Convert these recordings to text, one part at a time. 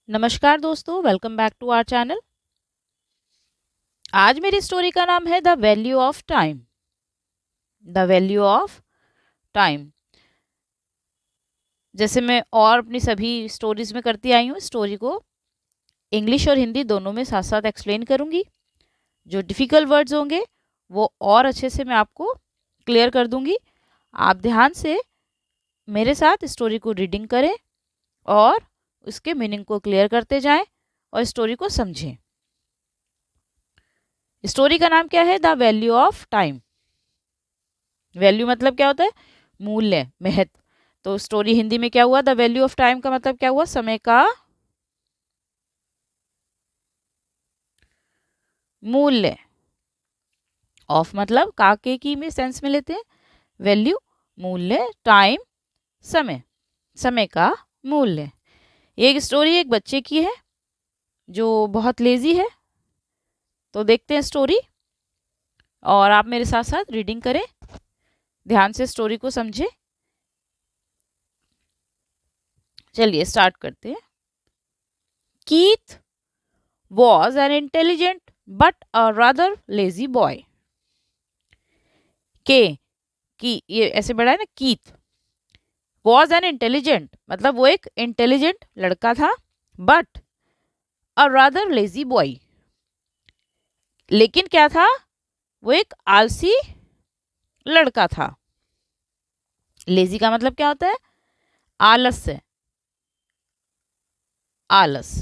नमस्कार दोस्तों, welcome back to our channel. आज मेरी स्टोरी का नाम है the value of time. The value of time. जैसे मैं और अपनी सभी स्टोरीज में करती आई हूँ, स्टोरी को इंग्लिश और हिंदी दोनों में साथ साथ एक्सप्लेन करूँगी। जो डिफ़िकल्ट वर्ड्स होंगे वो और अच्छे से मैं आपको क्लियर कर दूँगी। आप ध्यान से मेरे साथ स्टोरी को रीडिंग करें और उसके मीनिंग को क्लियर करते जाएं और स्टोरी को समझें। स्टोरी का नाम क्या है? The value of time. Value मतलब क्या होता है? मूल्य, महत्व। तो स्टोरी हिंदी में क्या हुआ? द वैल्यू ऑफ टाइम का मतलब क्या हुआ? समय का मूल्य। ऑफ मतलब का के की में सेंस में लेते हैं। वैल्यू मूल्य, टाइम समय, समय का मूल्य। एक स्टोरी एक बच्चे की है जो बहुत लेजी है। तो देखते हैं स्टोरी और आप मेरे साथ साथ रीडिंग करें, ध्यान से स्टोरी को समझें। चलिए स्टार्ट करते हैं। Keith was an intelligent but a rather lazy boy. के की ये ऐसे बढ़ा है ना, कीथ was an intelligent मतलब वो एक इंटेलिजेंट लड़का था, but a rather lazy boy लेकिन क्या था? वो एक आलसी लड़का था। लेजी का मतलब क्या होता है? आलस से, आलस।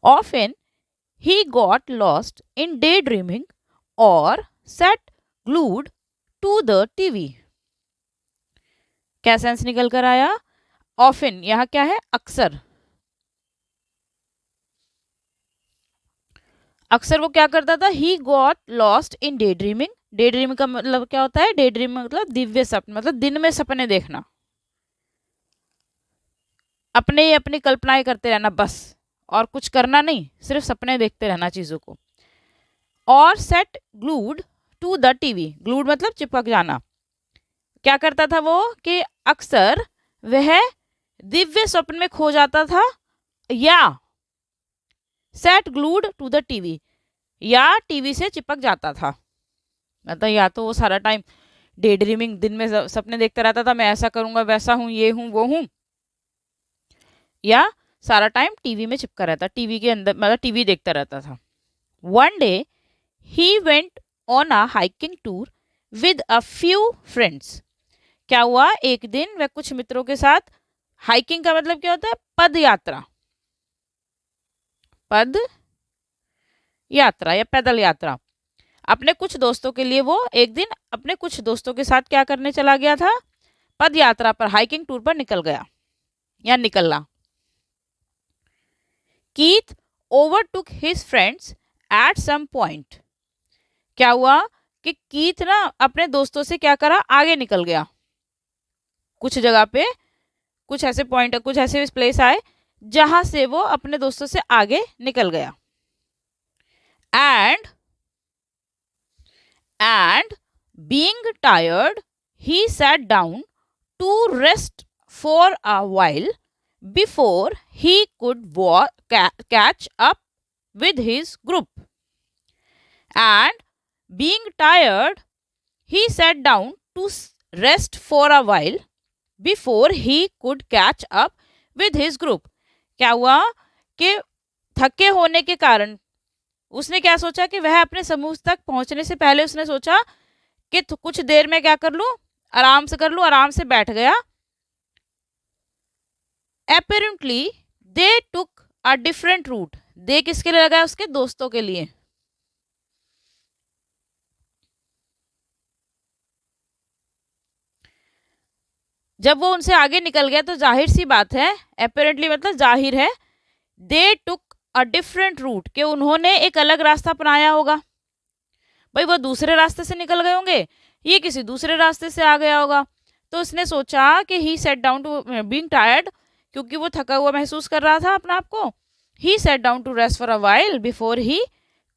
Often he got lost in daydreaming or sat glued to the TV. क्या सेंस निकल कर आया? ऑफन यहाँ क्या है? अक्सर। अक्सर वो क्या करता था? He got lost in day dreaming. Day dreaming का मतलब क्या होता है? डे ड्रीमिंग मतलब दिव्य सपने, मतलब दिन में सपने देखना, अपने ही अपनी कल्पनाएं करते रहना बस, और कुछ करना नहीं, सिर्फ सपने देखते रहना चीजों को। और set glued to the TV. Glued मतलब चिपक जाना। क्या करता था वो? कि अक्सर वह दिव्य स्वप्न में खो जाता था, या set glued to the TV, या टीवी से चिपक जाता था। मतलब या तो वो सारा टाइम डे ड्रीमिंग, दिन में सपने देखता रहता था, मैं ऐसा करूंगा, वैसा हूं, ये हूं, वो हूं, या सारा टाइम टीवी में चिपका रहता, टीवी के अंदर, मतलब टीवी देखता रहता था। One day he went on a hiking tour with a few friends. क्या हुआ? एक दिन वह कुछ मित्रों के साथ, हाइकिंग का मतलब क्या होता है? पद यात्रा, पद यात्रा या पैदल यात्रा। अपने कुछ दोस्तों के लिए वो एक दिन अपने कुछ दोस्तों के साथ क्या करने चला गया था? पद यात्रा पर, हाइकिंग टूर पर निकल गया या निकलना। Keith overtook his friends at some point. क्या हुआ? कि कीथ ना अपने दोस्तों से क्या करा? आगे निकल गया कुछ जगह पे, कुछ ऐसे पॉइंट, कुछ ऐसे प्लेस आए जहां से वो अपने दोस्तों से आगे निकल गया। And being tired he sat down to rest for a while before he could catch up with his group. And being tired, he sat down to rest for a while before he could catch up with his group. क्या हुआ? कि थके होने के कारण उसने क्या सोचा? कि वह अपने समूह तक पहुंचने से पहले उसने सोचा कि कुछ देर में क्या कर लूं, आराम से कर लूं, आराम से बैठ गया। Apparently they took a different route. दे किसके लिए लगाया? उसके दोस्तों के लिए। जब वो उनसे आगे निकल गया तो जाहिर सी बात है, apparently मतलब जाहिर है, they took a different route, कि उन्होंने एक अलग रास्ता अपनाया होगा। भाई वो दूसरे रास्ते से निकल गए होंगे, ये किसी दूसरे रास्ते से आ गया होगा। तो उसने सोचा कि he sat down to being tired, क्योंकि वो थका हुआ महसूस कर रहा था अपना आप को, he sat down to rest for a while before he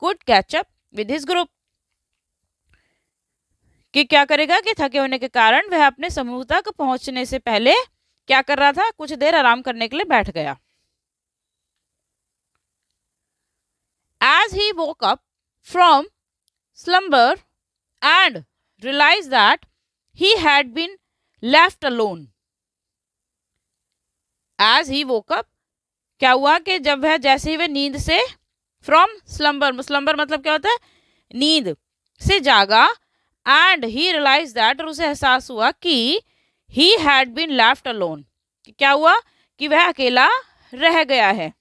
could catch up with his group. कि क्या करेगा? कि थके होने के कारण वह अपने समूह तक पहुंचने से पहले क्या कर रहा था, कुछ देर आराम करने के लिए बैठ गया। As he woke up from slumber and realized that he had been left alone. As he woke up, क्या हुआ कि जब वह जैसे ही वह नींद से फ्रॉम स्लम्बर, स्लम्बर मतलब क्या होता है, नींद से जागा, एंड ही रियलाइज दैट, और उसे एहसास हुआ कि he had been left alone, क्या हुआ कि वह अकेला रह गया है।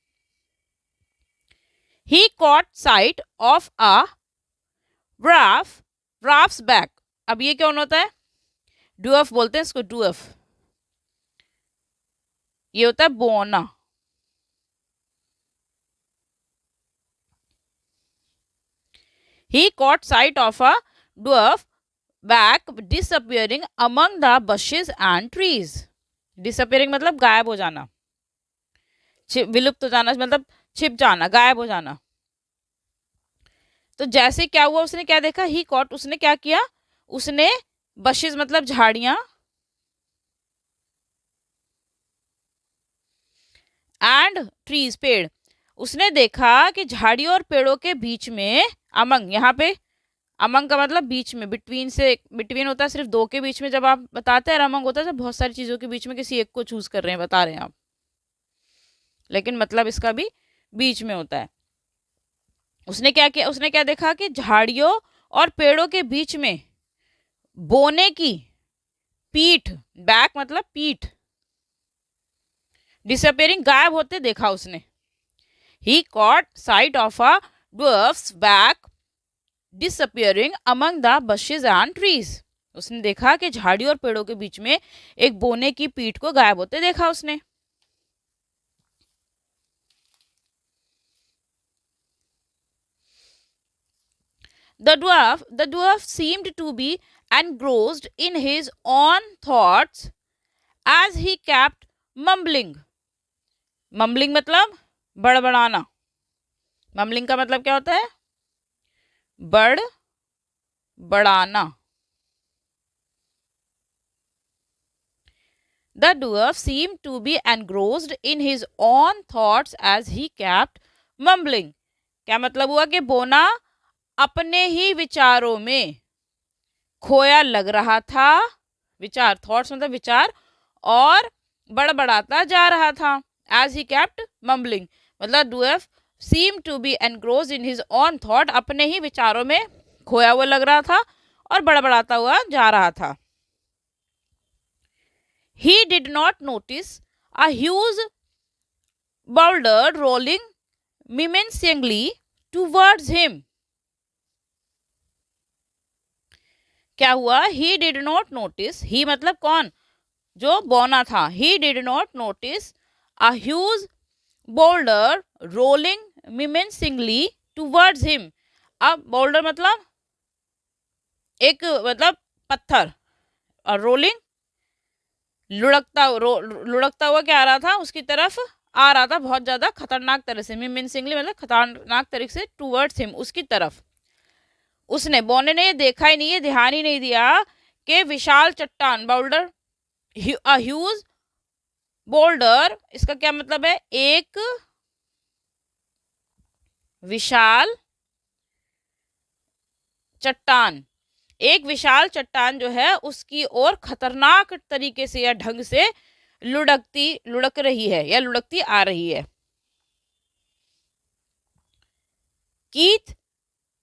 He caught sight of a wraff's back. अब ये कौन होता है, ड्वार्फ बोलते हैं इसको, ड्वार्फ। ये होता है बोना। He caught sight of a dwarf back disappearing among the bushes and trees. Disappearing मतलब गायब हो जाना, विलुप्त हो जाना मतलब छिप जाना, गायब हो जाना। तो जैसे क्या हुआ, उसने क्या देखा, ही कॉट, उसने क्या किया, उसने बशेज मतलब झाड़ियां, एंड ट्रीज पेड़, उसने देखा कि झाड़ियों और पेड़ों के बीच में, अमंग, यहाँ पे अमंग का मतलब बीच में, बिटवीन से, बिटवीन होता है सिर्फ दो के बीच में जब आप बताते हैं, और अमंग होता है जब बहुत सारी चीजों के बीच में किसी एक को चूज कर रहे हैं, बता रहे हैं आप, लेकिन मतलब इसका भी बीच में होता है। उसने क्या किया, उसने क्या देखा कि झाड़ियों और पेड़ों के बीच में बोने की पीठ, बैक मतलब पीठ, डिसअपियरिंग गायब होते देखा उसने। He caught sight of a dwarf's back disappearing among the bushes and trees, उसने देखा कि झाड़ियों और पेड़ों के बीच में एक बोने की पीठ को गायब होते देखा उसने। The dwarf seemed to be engrossed in his own thoughts as he kept mumbling. Mumbling मतलब बड़बड़ाना। Mumbling का मतलब क्या होता है, बड़बड़ाना। The dwarf seemed to be engrossed in his own thoughts as he kept mumbling. क्या मतलब हुआ कि बोना अपने ही विचारों में खोया लग रहा था, विचार, थॉट्स मतलब विचार, और बड़बड़ाता जा रहा था। एज ही केप्ट मम्बलिंग मतलब dwarf seem to be engrossed in his own thought, अपने ही विचारों में खोया हुआ लग रहा था और बड़बड़ाता हुआ जा रहा था। He did not notice a huge boulder rolling menacingly towards him. क्या हुआ, ही डिड नॉट नोटिस, ही मतलब कौन, जो बोना था, he did not notice a huge boulder rolling menacingly towards him. अब बोल्डर मतलब एक मतलब पत्थर, और रोलिंग लुढ़कता हुआ क्या आ रहा था, उसकी तरफ आ रहा था बहुत ज्यादा खतरनाक तरह से, menacingly मतलब खतरनाक तरीके से, टूवर्ड्स हिम उसकी तरफ। उसने, बोने ने ये देखा ही नहीं, ये ध्यान ही नहीं दिया कि विशाल चट्टान, बोल्डर, ह्यूज बोल्डर, इसका क्या मतलब है, एक विशाल चट्टान, एक विशाल चट्टान जो है उसकी ओर खतरनाक तरीके से या ढंग से लुढ़क रही है या लुढ़कती आ रही है। Keith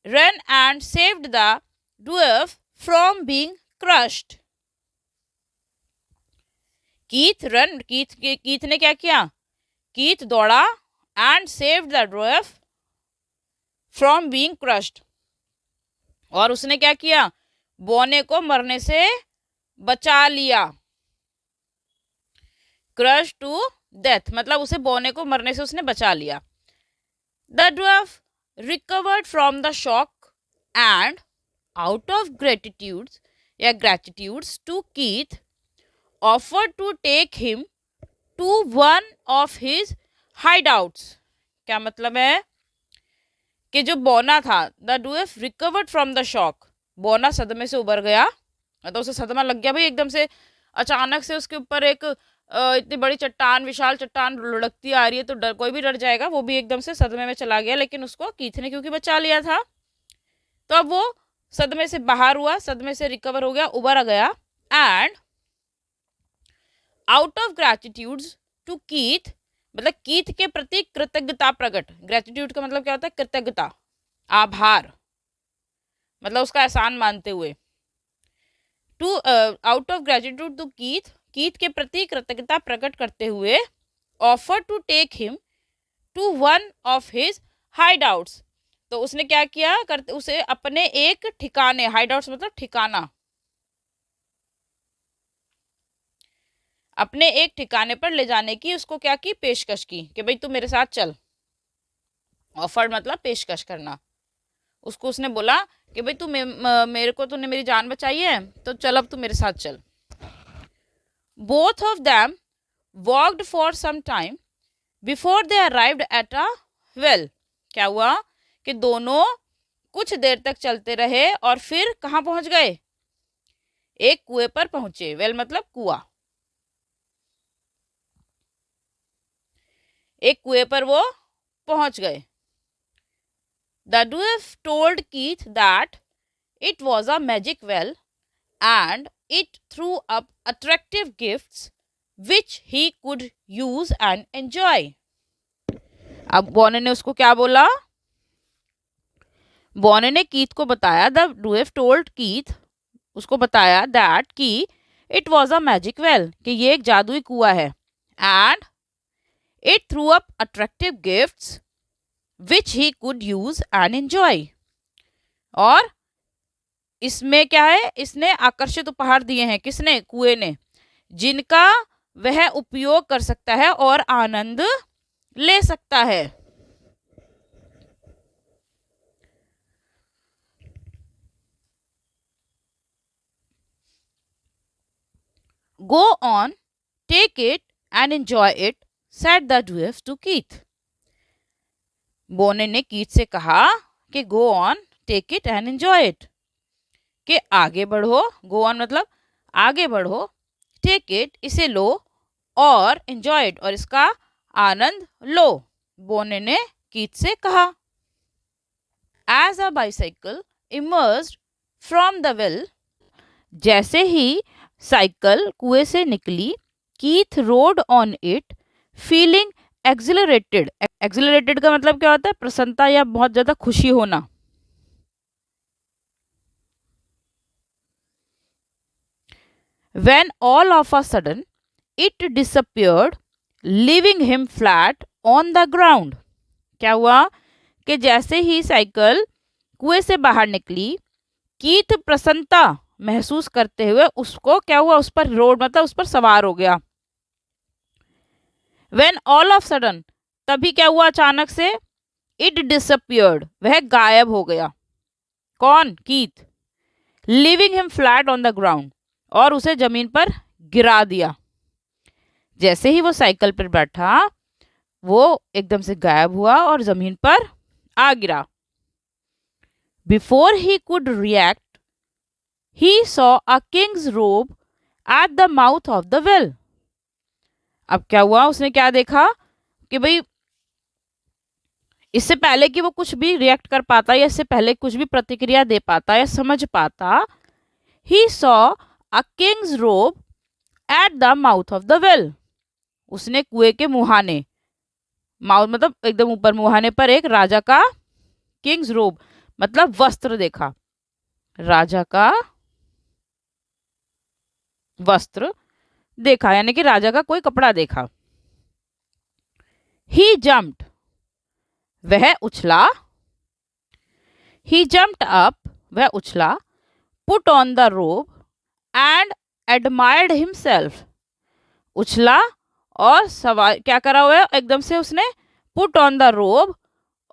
ran and saved the dwarf from being crushed. Keith ने क्या किया, कीथ दौड़ा, and saved the dwarf from being crushed, और उसने क्या किया, बोने को मरने से बचा लिया। क्रश टू डेथ मतलब उसे बोने को मरने से उसने बचा लिया। The dwarf recovered from the shock and out of gratitude to Keith offered to take him to one of his hideouts। क्या मतलब है कि जो बोना था, the dwarf recovered from the shock, बोना सदमे से उबर गया, तो उसे सदमा लग गया भाई, एकदम से अचानक से उसके ऊपर एक इतनी बड़ी चट्टान, विशाल चट्टान लुढ़कती आ रही है तो डर, कोई भी डर जाएगा। वो भी एकदम से सदमे में चला गया, लेकिन उसको कीथ ने क्योंकि बचा लिया था, तो अब वो सदमे से बाहर हुआ, सदमे से रिकवर हो गया, उबर गया। And out of gratitude to Keith, मतलब कीथ के प्रति कृतज्ञता प्रकट। ग्रेटिट्यूड का मतलब क्या होता है? कृतज्ञता, आभार, मतलब उसका एहसान मानते हुए। To out of gratitude to Keith, Keith के प्रति कृतज्ञता प्रकट करते हुए, offer to take him to one of his hideouts, तो उसने क्या किया, करते उसे अपने एक ठिकाने, हाइडआउट्स मतलब ठिकाना, अपने एक ठिकाने पर ले जाने की उसको क्या की, पेशकश की कि भाई तू मेरे साथ चल। ऑफर मतलब पेशकश करना। उसको उसने बोला कि भाई तू मेरे को, तूने मेरी जान बचाई है तो चल, अब तू मेरे साथ चल। Both of them walked for some time before they arrived at a well. क्या हुआ कि दोनों कुछ देर तक चलते रहे और फिर कहाँ पहुंच गए? एक कुएं पर पहुंचे। वेल मतलब कुआं। एक कुएं पर वो पहुंच गए। The dwarf told Keith that it was a magic well and it threw up attractive gifts which he could use and enjoy. अब बॉने ने उसको क्या बोला? बॉने ने कीथ को बताया, द dwarf told Keith, उसको बताया that कि it was a magic well, कि ये एक जादुई कुआं है, and it threw up attractive gifts which he could use and enjoy. और इसमें क्या है? इसने आकर्षित उपहार दिए हैं। किसने? कुएं ने, जिनका वह उपयोग कर सकता है और आनंद ले सकता है। Go on, take it and enjoy it, said the dwarf to Keith. बोने ने कीथ से कहा कि go on, take it and enjoy it, कि आगे बढ़ो। गो ऑन मतलब आगे बढ़ो, टेक इट इसे लो, और एंजॉय इट और इसका आनंद लो, बोने ने कीथ से कहा। As a bicycle emerged from the well, जैसे ही साइकिल कुएं से निकली, Keith rode on it feeling accelerated. Accelerated का मतलब क्या होता है? प्रसन्नता या बहुत ज्यादा खुशी होना। When all of a sudden it disappeared, leaving him flat on the ground. क्या हुआ कि जैसे ही साइकिल कुएं से बाहर निकली, कीथ प्रसन्नता महसूस करते हुए उसको क्या हुआ, उस पर रोड मतलब उस पर सवार हो गया। When all of sudden, तभी क्या हुआ अचानक से? It disappeared, वह गायब हो गया। कौन? Keith. Leaving him flat on the ground, और उसे जमीन पर गिरा दिया। जैसे ही वो साइकिल पर बैठा, वो एकदम से गायब हुआ और जमीन पर आ गिरा। Before he could react, he saw a king's robe at the mouth of the well. अब क्या हुआ? उसने क्या देखा कि भाई इससे पहले कि वो कुछ भी रिएक्ट कर पाता या इससे पहले कुछ भी प्रतिक्रिया दे पाता या समझ पाता, he saw a king's robe at the mouth of the well. उसने कुएं के मुहाने, माउथ मतलब एकदम ऊपर, मुहाने पर एक राजा का, किंग्स रोब मतलब वस्त्र देखा, राजा का वस्त्र देखा, यानी कि राजा का कोई कपड़ा देखा। ही जम्प्ड, वह उछला। ही जम्प्ड अप, वह उछला। Put on the robe and admired himself, उछला और सवार क्या करा हुआ है एकदम से उसने, पुट ऑन द रोब,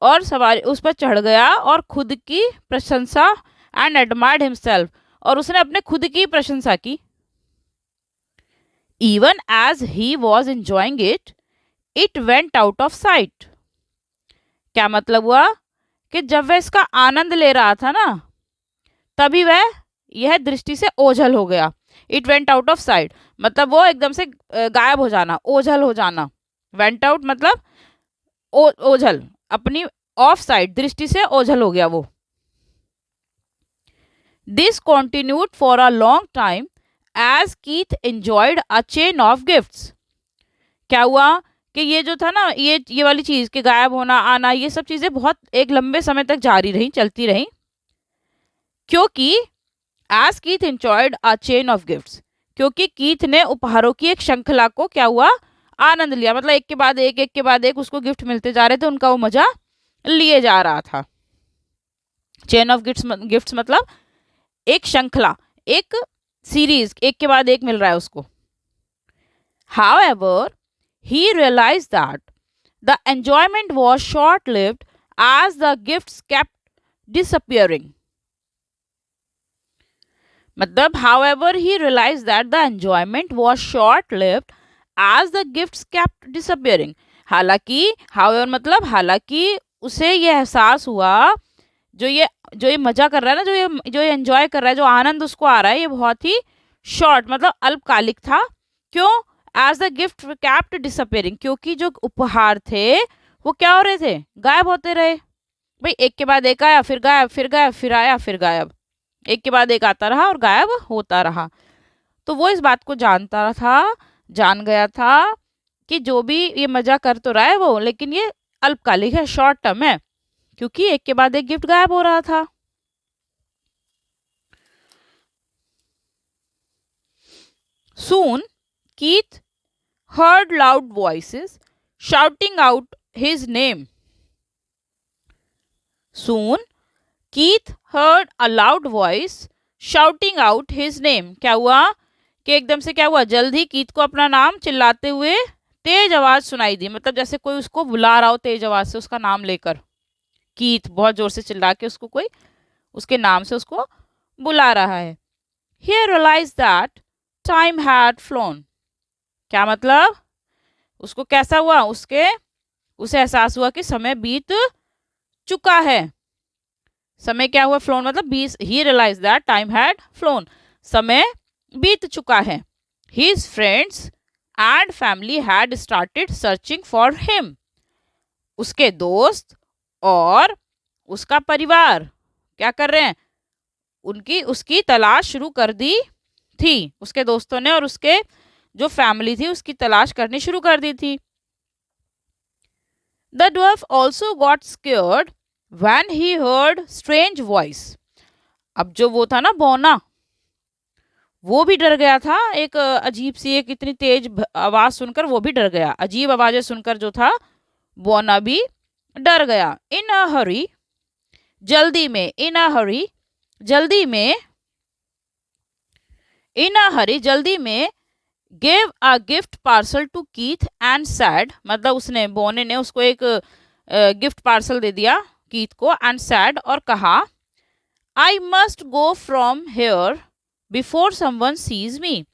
और सवारी उस पर चढ़ गया और खुद की प्रशंसा, एंड एडमायर्ड हिमसेल्फ, और उसने अपने खुद की प्रशंसा की। Even as he was enjoying it, it went out of sight. क्या मतलब हुआ कि जब वह इसका आनंद ले रहा था ना, तभी वह यह दृष्टि से ओझल हो गया। It went out of site मतलब वो एकदम से गायब हो जाना, ओझल हो जाना। वेंट आउट मतलब ओझल, अपनी ऑफ साइड दृष्टि से ओझल हो गया वो। This continued for a long time as Keith enjoyed a chain of gifts. क्या हुआ कि ये जो था ना, ये वाली चीज के गायब होना आना, ये सब चीजें बहुत एक लंबे समय तक जारी रही, चलती रही, क्योंकि as Keith enjoyed a chain of gifts, क्योंकि कीथ ने उपहारों की एक श्रृंखला को क्या हुआ, आनंद लिया। मतलब एक के बाद एक उसको गिफ्ट मिलते जा रहे थे, उनका वो मजा लिए जा रहा था। चेन ऑफ गिफ्ट्स मतलब एक श्रृंखला, एक सीरीज, एक के बाद एक मिल रहा है उसको। However, he realized that the enjoyment was short-lived as the gifts kept disappearing. मतलब however he realized that the enjoyment was short-lived as the gifts kept disappearing. हालांकि however मतलब हालांकि उसे ये एहसास हुआ, जो ये मजा कर रहा है ना, जो ये एंजॉय कर रहा है, जो आनंद उसको आ रहा है, ये बहुत ही शॉर्ट मतलब अल्पकालिक था। क्यों? As the gift kept disappearing, क्योंकि जो उपहार थे वो क्या हो रहे थे, गायब होते रहे। भाई एक के बाद एक आया, फिर गायब, फिर गायब, फिर आया, फिर गायब, एक के बाद एक आता रहा और गायब होता रहा। तो वो इस बात को जानता था, जान गया था कि जो भी ये मजा कर तो रहा है वो, लेकिन ये अल्पकालिक है, शॉर्ट टर्म है, क्योंकि एक के बाद एक गिफ्ट गायब हो रहा था। Soon, Keith heard loud voices shouting out his name. Soon, Keith heard a loud voice shouting out his name. क्या हुआ कि एकदम से क्या हुआ, जल्द ही कीथ को अपना नाम चिल्लाते हुए तेज आवाज सुनाई दी। मतलब जैसे कोई उसको बुला रहा हो तेज आवाज से, उसका नाम लेकर, कीथ बहुत जोर से चिल्ला के उसको कोई उसके नाम से उसको बुला रहा है। He realized that time had flown. क्या मतलब, उसको कैसा हुआ, उसे एहसास हुआ कि समय बीत चुका है। समय क्या हुआ, फ्लोन मतलब he realize that time had flown, समय बीत चुका है। His friends and family had started searching for him. उसके दोस्त और उसका परिवार क्या कर रहे हैं, उसकी तलाश शुरू कर दी थी। उसके दोस्तों ने और उसके जो फैमिली थी उसकी तलाश करनी शुरू कर दी थी। The dwarf also got scared when he heard strange voice. अब जो वो था ना बौना, वो भी डर गया था। एक अजीब सी एक इतनी तेज आवाज सुनकर वो भी डर गया। अजीब आवाजें सुनकर जो था बौना भी डर गया। इन अ हरी, जल्दी में, इन अ हरी जल्दी में, इन अ हरी जल्दी में, gave a gift parcel to Keith and said, मतलब उसने बोने ने उसको एक गिफ्ट पार्सल दे दिया कीथ को, एंड सैड और कहा, I must go from here before someone sees me.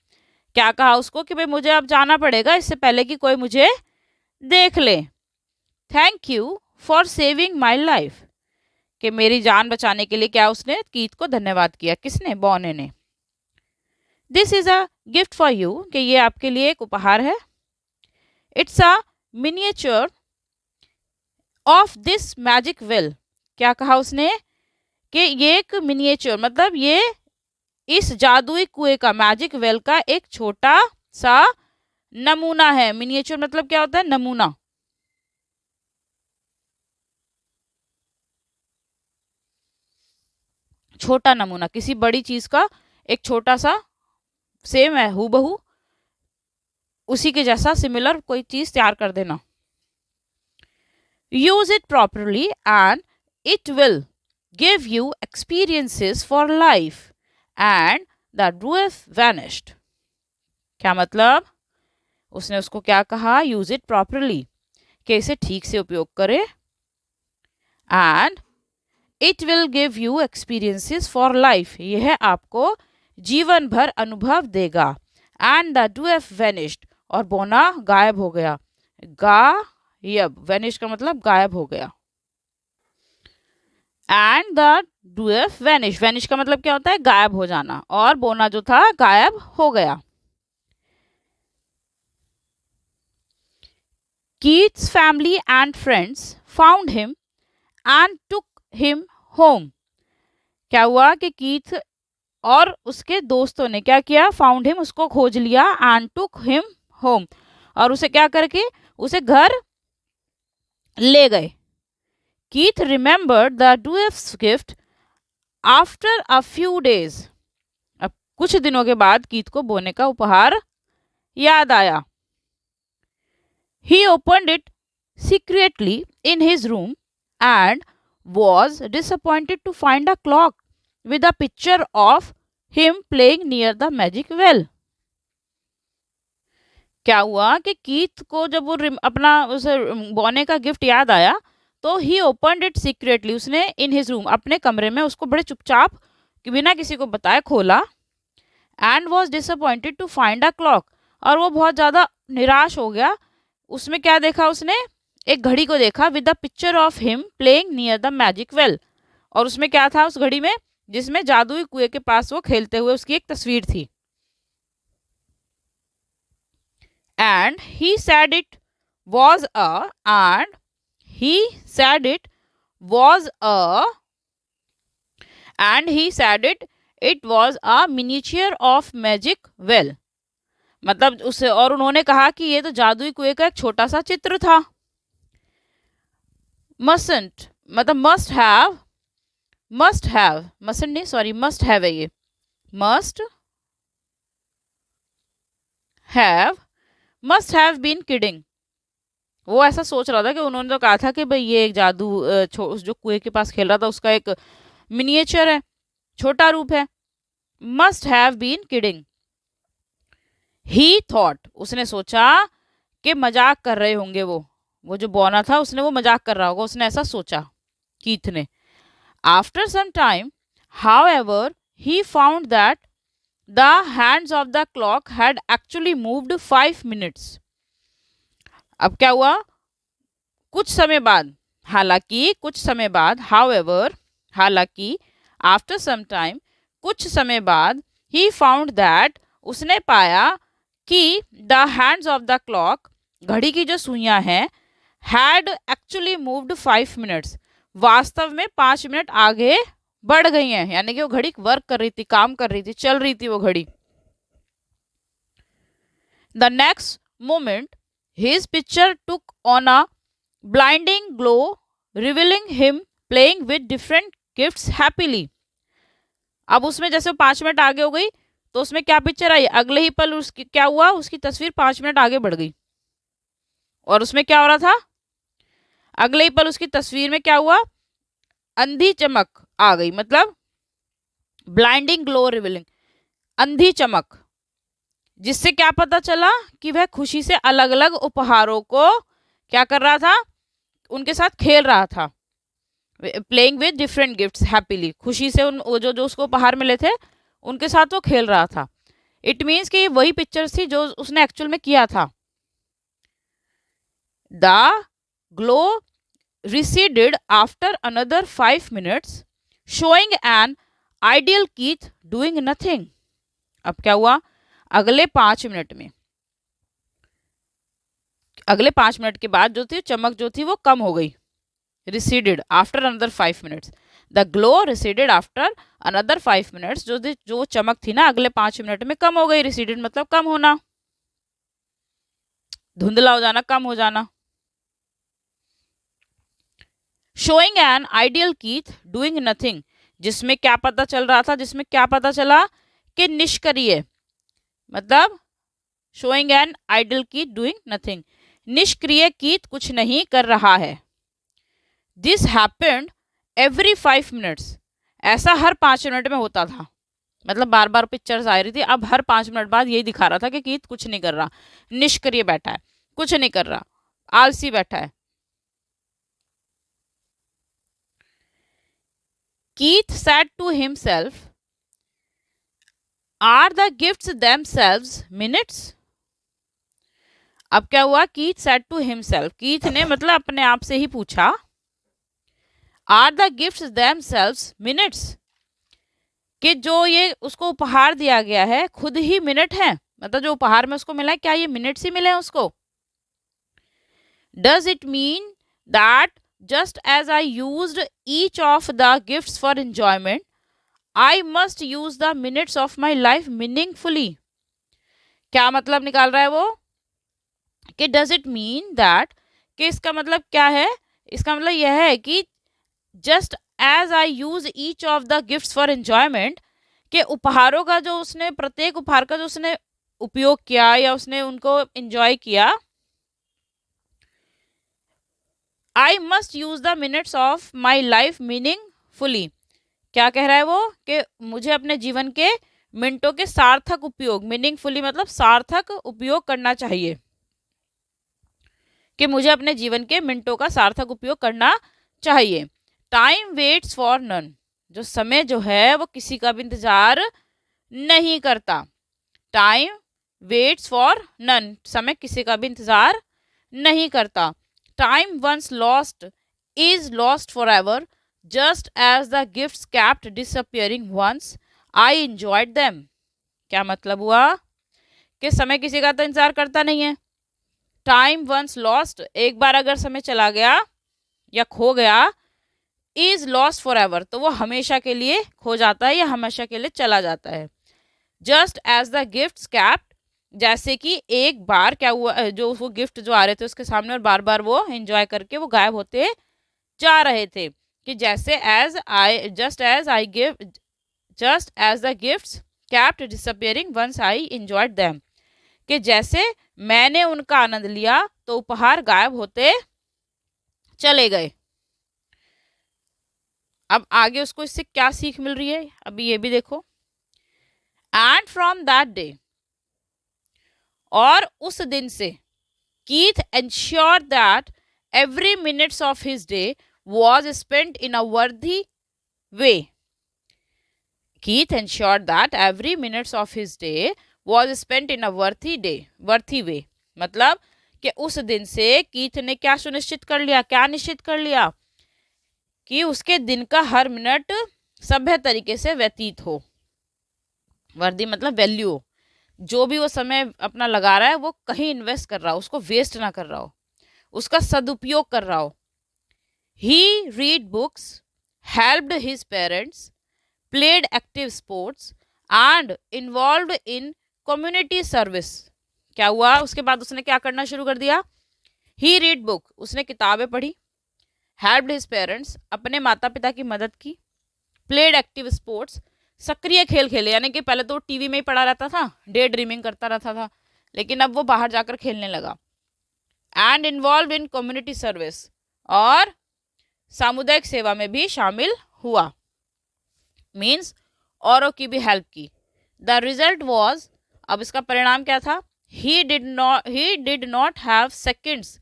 क्या कहा उसको कि भाई मुझे अब जाना पड़ेगा इससे पहले कि कोई मुझे देख ले। Thank you for saving my life, कि मेरी जान बचाने के लिए क्या उसने कीथ को धन्यवाद किया, किसने, बौने ने। This is a gift for you, कि ये आपके लिए एक उपहार है। It's a miniature of this magic well. क्या कहा उसने कि ये एक मिनिएचर मतलब ये इस जादुई कुएं का, मैजिक वेल का एक छोटा सा नमूना है। मिनिएचर मतलब क्या होता है, नमूना। छोटा नमूना किसी बड़ी चीज का एक छोटा सा, सेम है हूबहू उसी के जैसा सिमिलर कोई चीज तैयार कर देना। Use it properly and it will give you experiences for life. And the dwarf vanished। क्या मतलब, उसने उसको क्या कहा, यूज इट प्रॉपरली, कि इसे ठीक से उपयोग करे, and it will give you experiences for life, यह आपको जीवन भर अनुभव देगा। एंड द dwarf vanished, और बोना गायब हो गया। गायब, वेनिश का मतलब गायब हो गया। एंड द डूएफ वैनिश, वैनिश का मतलब क्या होता है, गायब हो जाना, और बोना जो था गायब हो गया। Keith's family and friends found him and took him home. क्या हुआ कि कीथ और उसके दोस्तों ने क्या किया, फाउंड हिम, उसको खोज लिया, एंड टुक हिम होम, और उसे क्या करके उसे घर ले गए। Keith remembered the dwarf's gift after a few days. अब कुछ दिनों के बाद कीथ को बोने का उपहार याद आया। He opened it secretly in his room and was disappointed to find a clock with a picture of him playing near the magic well. क्या हुआ कि कीथ को जब वो अपना उसे बोने का गिफ्ट याद आया तो ही ओपनड इट सीक्रेटली, उसने इन हिज रूम, अपने कमरे में उसको बड़े चुपचाप बिना किसी को बताए खोला, and was disappointed to find a clock, और वो बहुत ज़्यादा निराश हो गया। उसमें क्या देखा उसने, एक घड़ी को देखा, with the picture of him playing near the magic well, और उसमें क्या था उस घड़ी में, जिसमें जादुई कुएं के पास वो खेलते हुए उसकी एक तस्वीर थी। And he sad it was a and he sad it was a and he sad it was a miniature of magic well, मतलब उसे, और उन्होंने कहा कि ये तो जादुई कुएं का एक छोटा सा चित्र था। मस्टंट मतलब मस्ट हैव, मस्टंट नहीं सॉरी, मस्ट हैव है ये, मस्ट हैव बीन किडिंग। वो ऐसा सोच रहा था कि उन्होंने तो कहा था कि भाई ये एक जादू जो कुएं के पास खेल रहा था उसका एक मिनिएचर है, छोटा रूप है। Must have been kidding. He thought, उसने सोचा कि मजाक कर रहे होंगे वो जो बोना था उसने वो मजाक कर रहा होगा, उसने ऐसा सोचा कीथ ने। After some time however he found that the hands of the clock had actually moved 5 minutes. अब क्या हुआ, कुछ समय बाद, हालांकि कुछ समय बाद, हाउएवर हालांकि, आफ्टर सम टाइम कुछ समय बाद, ही फाउंड दैट उसने पाया कि the hands of the clock, घड़ी की जो सुइयां हैं, हैड एक्चुअली मूव्ड 5 मिनट्स, वास्तव में 5 मिनट आगे बढ़ गई हैं, यानी कि वो घड़ी वर्क कर रही थी, काम कर रही थी, चल रही थी वो घड़ी। The next moment his picture took on a blinding glow revealing him playing with different gifts happily. अब उसमें जैसे 5 मिनट आगे हो गई तो उसमें क्या पिक्चर आई, अगले ही पल उसकी क्या हुआ, उसकी तस्वीर 5 मिनट आगे बढ़ गई, और उसमें क्या हो रहा था, अगले ही पल उसकी तस्वीर में क्या हुआ, अंधी चमक आ गई, मतलब ब्लाइंडिंग ग्लो रिवीलिंग, अंधी चमक, जिससे क्या पता चला कि वह खुशी से अलग अलग उपहारों को क्या कर रहा था, उनके साथ खेल रहा था, playing with different gifts happily, खुशी से उन जो उसको उपहार मिले थे उनके साथ वो खेल रहा था। इट मीन्स कि ये वही पिक्चर्स थी जो उसने एक्चुअल में किया था। The glow receded after another 5 minutes, showing an ideal Keith doing nothing. अब क्या हुआ, अगले 5 मिनट में, अगले 5 मिनट के बाद जो थी चमक जो थी वो कम हो गई, receded after another 5 minutes. The glow receded after another 5 minutes. जो चमक थी ना अगले 5 मिनट में कम हो गई, receded मतलब कम होना, धुंधला हो जाना, कम हो जाना। Showing an ideal Keith doing nothing, जिसमें क्या पता चल रहा था, जिसमें क्या पता चला कि निष्क्रिय, मतलब showing an ideal Keith doing nothing, निष्क्रिय कीथ कुछ नहीं कर रहा है। दिस हैपेंड एवरी 5 मिनट्स, ऐसा हर 5 मिनट में होता था, मतलब बार बार पिक्चर्स आ रही थी, अब हर 5 मिनट बाद यही दिखा रहा था कि कीथ कुछ नहीं कर रहा, निष्क्रिय बैठा है, कुछ नहीं कर रहा, आलसी बैठा है। Keith said to himself, "Are the gifts themselves minutes?" अब क्या हुआ, Keith said to himself, Keith ने मतलब अपने आप से ही पूछा, are the gifts themselves minutes, कि जो ये उसको उपहार दिया गया है खुद ही मिनट है, मतलब जो उपहार में उसको मिला है क्या ये मिनट्स ही मिले हैं उसको? Does it mean that just as I used each of the gifts for enjoyment I must use the minutes of my life meaningfully? क्या मतलब निकाल रहा है वो कि डज इट मीन दैट, कि इसका मतलब क्या है? इसका मतलब यह है कि just as I use each of the gifts for enjoyment, के उपहारों का जो उसने, प्रत्येक उपहार का जो उसने उपयोग किया या उसने उनको एंजॉय किया, आई must use the minutes of my life meaningfully. क्या कह रहा है वो कि मुझे अपने जीवन के मिनटों के सार्थक उपयोग, मीनिंगफुली मतलब सार्थक उपयोग करना चाहिए, कि मुझे अपने जीवन के मिनटों का सार्थक उपयोग करना चाहिए। टाइम वेट्स फॉर नन, जो समय जो है वो किसी का भी इंतजार नहीं करता। टाइम वेट्स फॉर नन, समय किसी का भी इंतजार नहीं करता। Time once lost is lost for ever, just as the gifts kept disappearing once I enjoyed them. क्या मतलब हुआ कि समय किसी का तो इंतजार करता नहीं है। टाइम वंस लॉस्ट, एक बार अगर समय चला गया या खो गया, इज लॉस्ट फॉर एवर, तो वो हमेशा के लिए खो जाता है या हमेशा के लिए चला जाता है। Just as the gifts kept, जैसे कि एक बार क्या हुआ, जो वो गिफ्ट जो आ रहे थे उसके सामने और बार बार वो एंजॉय करके वो गायब होते जा रहे थे, कि जैसे as I just as I give just as the gifts kept disappearing once I enjoyed them, कि जैसे मैंने उनका आनंद लिया तो उपहार गायब होते चले गए। अब आगे उसको इससे क्या सीख मिल रही है अभी ये भी देखो। एंड फ्रॉम दैट डे, और उस दिन से, Keith ensure that every minutes of his day was spent in a worthy way. Keith ensured that every minutes of his day was spent in a worthy way. मतलब कि उस दिन से Keith ने क्या सुनिश्चित कर लिया, क्या निश्चित कर लिया, कि उसके दिन का हर मिनट सभ्य तरीके से व्यतीत हो। वर्दी मतलब वैल्यू, जो भी वो समय अपना लगा रहा है वो कहीं इन्वेस्ट कर रहा हो, उसको वेस्ट ना कर रहा हो, उसका सदुपयोग कर रहा हो। He read books, helped his parents, played active sports and involved in community service. क्या हुआ उसके बाद उसने क्या करना शुरू कर दिया? He read book, उसने किताबें पढ़ी। Helped his parents, अपने माता पिता की मदद की। Played active sports, सक्रिय खेल खेले, यानी कि पहले तो टीवी में ही पड़ा रहता था, डे ड्रीमिंग करता रहता था, लेकिन अब वो बाहर जाकर खेलने लगा। And involved in community service, और सामुदायिक सेवा में भी शामिल हुआ, मीन्स औरों की भी हेल्प की। द रिजल्ट वॉज, अब इसका परिणाम क्या था? He did not have seconds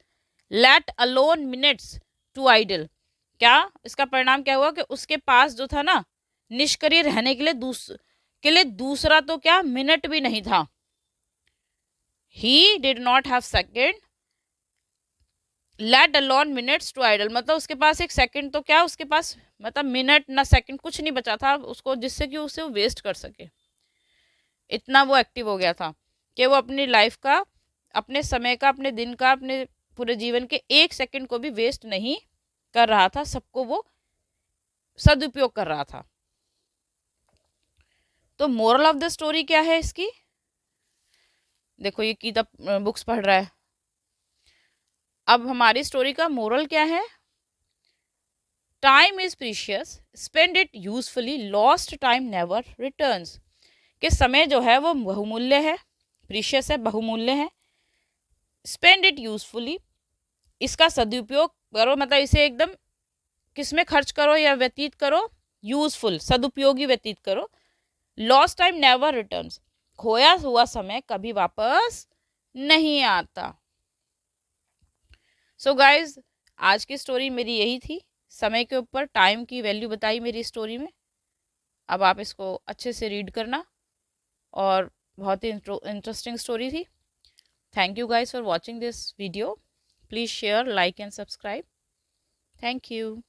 let alone minutes to idle. क्या इसका परिणाम क्या हुआ कि उसके पास जो था ना निष्क्रिय रहने के लिए दूसरा तो क्या मिनट भी नहीं था। He did not have second let alone minutes to idle, मतलब उसके पास एक सेकंड तो क्या उसके पास, मतलब मिनट ना सेकंड कुछ नहीं बचा था उसको जिससे कि उसे वो वेस्ट कर सके। इतना वो एक्टिव हो गया था कि वो अपनी लाइफ का, अपने समय का, अपने दिन का, अपने पूरे जीवन के एक सेकंड को भी वेस्ट नहीं कर रहा था, सबको वो सदुपयोग कर रहा था। तो मोरल ऑफ द स्टोरी क्या है इसकी? देखो ये किताब बुक्स पढ़ रहा है। अब हमारी स्टोरी का मोरल क्या है? Time is precious, spend it usefully, lost time never returns. कि समय जो है वो बहुमूल्य है, प्रीशियस है, बहुमूल्य है। स्पेंड इट यूजफुली, इसका सदुपयोग करो, मतलब इसे एकदम किसमें खर्च करो या व्यतीत करो? यूजफुल, सदुपयोगी व्यतीत करो। लॉस्ट टाइम नेवर रिटर्न्स, खोया हुआ समय कभी वापस नहीं आता। सो गाइज, आज की स्टोरी मेरी यही थी, समय के ऊपर टाइम की वैल्यू बताई मेरी स्टोरी में। अब आप इसको अच्छे से रीड करना, और बहुत ही इंटरेस्टिंग स्टोरी थी। Thank you guys for watching this video. Please share, like and subscribe. Thank you.